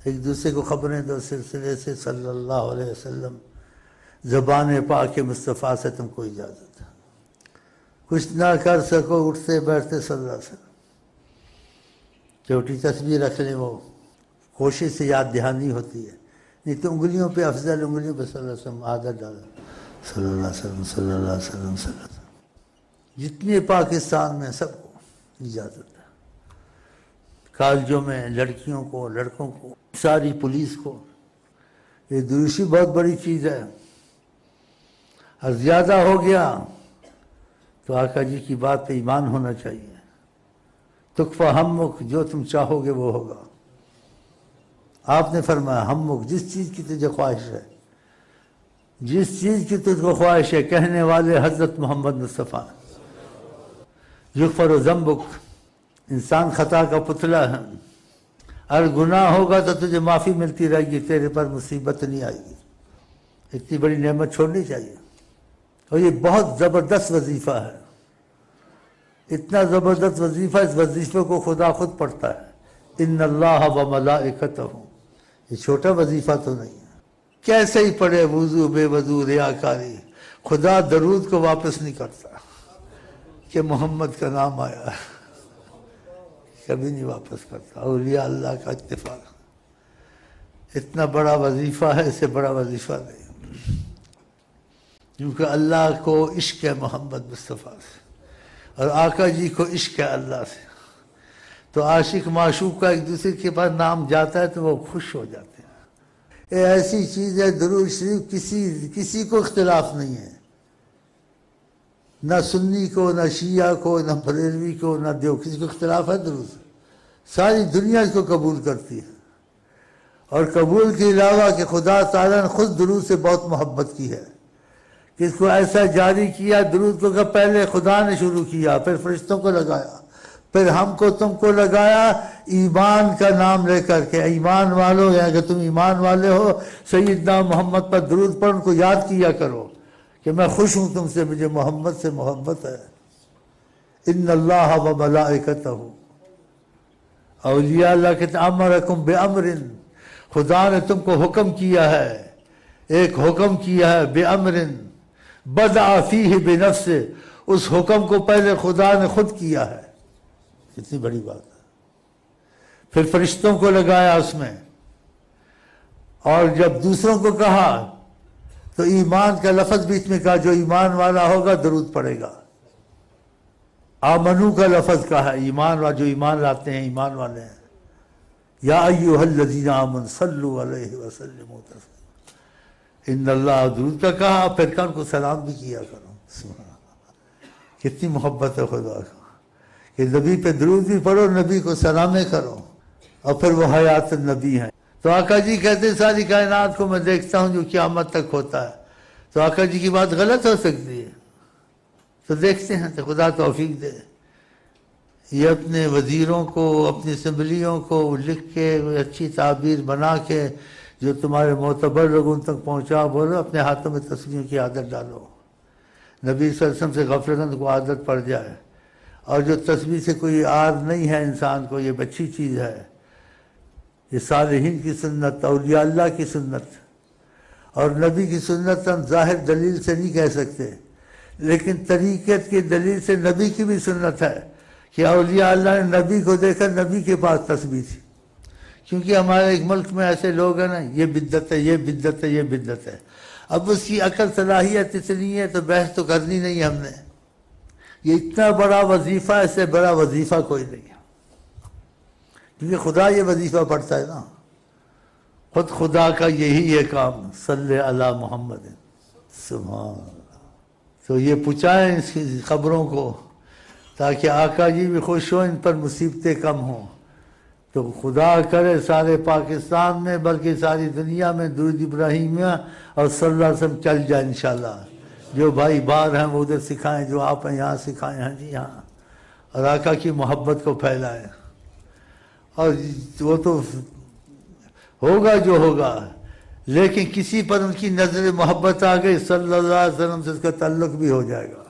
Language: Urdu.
ایک دوسرے کو خبریں دو سلسلے سے صلی اللہ علیہ وسلم، زبان پاک مصطفیٰ سے تم کو اجازت ہے، کچھ نہ کر سکو اٹھتے بیٹھتے صلی اللہ علیہ وسلم، چھوٹی تسبیح رکھ لیں، وہ کوشش سے یاد دہانی ہوتی ہے، نہیں تو انگلیوں پہ افضل، انگلیوں پہ صلی اللہ علیہ وسلم عادت ڈالا، صلی اللہ علیہ وسلم صلی اللہ علیہ وسلم صلی اللہ علیہ وسلم۔ جتنے پاکستان میں سب کو اجازت ہے، کالجوں میں لڑکیوں کو، لڑکوں کو، ساری پولیس کو، یہ دروشی بہت بڑی چیز ہے، اور زیادہ ہو گیا تو آقا جی کی بات پہ ایمان ہونا چاہیے، تکفا ہمک، جو تم چاہو گے وہ ہوگا۔ آپ نے فرمایا ہمک، جس چیز کی تجھے خواہش ہے، جس چیز کی تجھ کو خواہش ہے، کہنے والے حضرت محمد مصطفیٰ۔ یغفر ذنبک، انسان خطا کا پتلا ہے، اگر گناہ ہوگا تو تجھے معافی ملتی رہے گی، تیرے پر مصیبت نہیں آئے گی، اتنی بڑی نعمت چھوڑنی چاہیے۔ اور یہ بہت زبردست وظیفہ ہے، اتنا زبردست وظیفہ، اس وظیفے کو خدا خود پڑھتا ہے، ان اللہ و ملائکتہ، یہ چھوٹا وظیفہ تو نہیں ہے، کیسے ہی پڑھے، وضو بے وضو، ریاکاری، خدا درود کو واپس نہیں کرتا کہ محمد کا نام آیا ہے، کبھی نہیں واپس کرتا، اولیاء اللہ کا اتفاق، اتنا بڑا وظیفہ ہے، اس سے بڑا وظیفہ نہیں، کیونکہ اللہ کو عشق ہے محمد مصطفیٰ سے، اور آقا جی کو عشق ہے اللہ سے، تو عاشق معشوق کا ایک دوسرے کے پاس نام جاتا ہے تو وہ خوش ہو جاتے ہیں۔ یہ ایسی چیز ہے، درود شریف کسی کو اختلاف نہیں ہے، نہ سنی کو، نہ شیعہ کو، نہ بریلوی کو، نہ دیو، کسی کو اختلاف ہے درود سے، ساری دنیا اس کو قبول کرتی ہے، اور قبول کے علاوہ کہ خدا تعالیٰ نے خود درود سے بہت محبت کی ہے، کہ اس کو ایسا جاری کیا درود کو کہ پہلے خدا نے شروع کیا، پھر فرشتوں کو لگایا، پھر ہم کو تم کو لگایا، ایمان کا نام لے کر کے، ایمان والو، یا کہ تم ایمان والے ہو، سیدنا محمد پر درود پڑھ، ان کو یاد کیا کرو کہ میں خوش ہوں تم سے، مجھے محمد سے محبت ہے۔ ان اللہ و ملائکتہ، اولیاء اللہ کہتے ہیں امرکم بامر، خدا نے تم کو حکم کیا ہے، ایک حکم کیا ہے، بامر بدع فیہ بنفس، اس حکم کو پہلے خدا نے خود کیا ہے، کتنی بڑی بات ہے، پھر فرشتوں کو لگایا اس میں، اور جب دوسروں کو کہا تو ایمان کا لفظ بیچ میں کہا، جو ایمان والا ہوگا درود پڑے گا، آمنو کا لفظ کہا ہے، ایمان والا، جو ایمان لاتے ہیں، ایمان والے ہیں، یا ایھا الذین آمنوا صلوا علیہ وسلموا تسلیما، ان اللہ، درود کا کہا، پھر کہ ان کو سلام بھی کیا کرو، سبحان اللہ، کتنی محبت ہے خدا کو کہ نبی پہ درود بھی پڑھو، نبی کو سلامیں کرو، اور پھر وہ حیات النبی ہیں۔ تو آقا جی کہتے ہیں ساری کائنات کو میں دیکھتا ہوں جو قیامت تک ہوتا ہے، تو آقا جی کی بات غلط ہو سکتی ہے، تو دیکھتے ہیں، تو خدا توفیق دے، یہ اپنے وزیروں کو، اپنی اسمبلیوں کو لکھ کے اچھی تعبیر بنا کے، جو تمہارے معتبر لوگوں تک پہنچا، بولو اپنے ہاتھوں میں تصویروں کی عادت ڈالو، نبی صلی اللہ علیہ وسلم سے غفلت کو عادت پڑ جائے، اور جو تصویر سے کوئی آر نہیں ہے انسان کو، یہ اچھی چیز ہے، یہ صالحین کی سنت، اولیاء اللہ کی سنت، اور نبی کی سنت ہم ظاہر دلیل سے نہیں کہہ سکتے، لیکن طریقت کی دلیل سے نبی کی بھی سنت ہے کہ اولیاء اللہ نے نبی کو دیکھا، نبی کے پاس تصویر تھی، کیونکہ ہمارے ایک ملک میں ایسے لوگ ہیں نا، یہ بدعت ہے، یہ بدعت ہے، یہ بدعت ہے، اب اس کی عقل صلاحیت اتنی ہے تو بحث تو کرنی نہیں ہم نے، یہ اتنا بڑا وظیفہ، اس سے بڑا وظیفہ کوئی نہیں ہے، کیونکہ خدا یہ وظیفہ پڑھتا ہے نا، خود خدا کا یہی ہے کام، صلی علی محمد، سبحان اللہ۔ تو یہ پہنچائیں اس کی خبروں کو، تاکہ آقا جی بھی خوش ہوں، ان پر مصیبتیں کم ہوں، تو خدا کرے سارے پاکستان میں بلکہ ساری دنیا میں درود ابراہیمیہ اور صلی اللہ علیہ وسلم چل جائے انشاءاللہ، جو بھائی باہر ہیں وہ ادھر سکھائیں، جو آپ ہیں یہاں سکھائیں، ہاں جی ہاں، اور آقا کی محبت کو پھیلائیں، اور وہ تو ہوگا جو ہوگا، لیکن کسی پر ان کی نظر محبت آ گئی، صلی اللہ علیہ وسلم سے اس کا تعلق بھی ہو جائے گا،